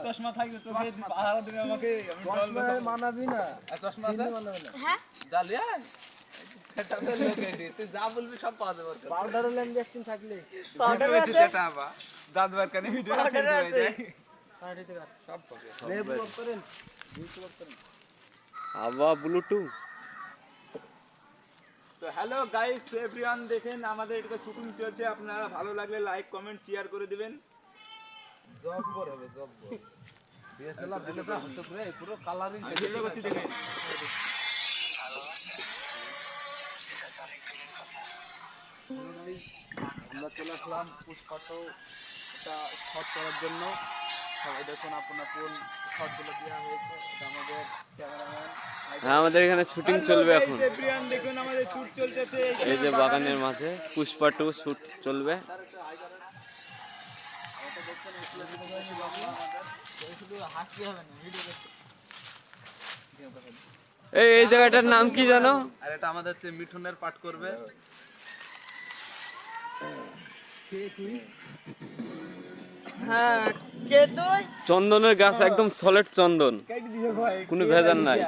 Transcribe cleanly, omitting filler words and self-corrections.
চশমা থাকবে চোখে পাহারা দিবে আমাকে আমি চশমায় মানাবি না। চশমা আছে? মানাবে না। হ্যাঁ জালিয়া সেটা বের লোকেডি তুই যা বলবি সব পাওয়া যাবে তোর। পাউডারও ল্যান্ড একদিন থাকলে পাউডার আছে যেটা আবার দাদবার কানে ভিডিও Powder চেঞ্জ হয়ে আছে। যায় সব পাবে। লেবু অফ করেন। ইউটিউব অফ করেন। হাওয়া ব্লুটুথ তো হ্যালো গাইস এভরিওয়ান দেখেন আমাদের এটা শুটিং চলছে আপনারা ভালো লাগলে লাইক কমেন্ট শেয়ার করে দিবেন জব্বর হবে জব্বর। ডিএসএলআর দিলে তো হতো রে পুরো কালারিং আমি ভিডিও করছি দেখেন আমরা চলে আসলাম পুষ্পাটো এটা শট করার জন্য সবাই দেখুন আপন আপন শটগুলো দেওয়া হয়েছে এটা আমাদের ক্যামেরাম্যান হ্যাঁ আমাদের এখানে শুটিং চলবে এখন এভরিওয়ান দেখুন আমাদের শুট চলতেছে এই যে বাগানের মাঝে পুষ্পা 2 শুট চলবে এই জায়গাটার নাম কি জানো? আর এটা আমাদের হচ্ছে মিঠুনের পাঠ করবে হ্যাঁ কে তুই চন্দনের গাছ একদম সলিড চন্দন, কোনো ভেজাল নাই।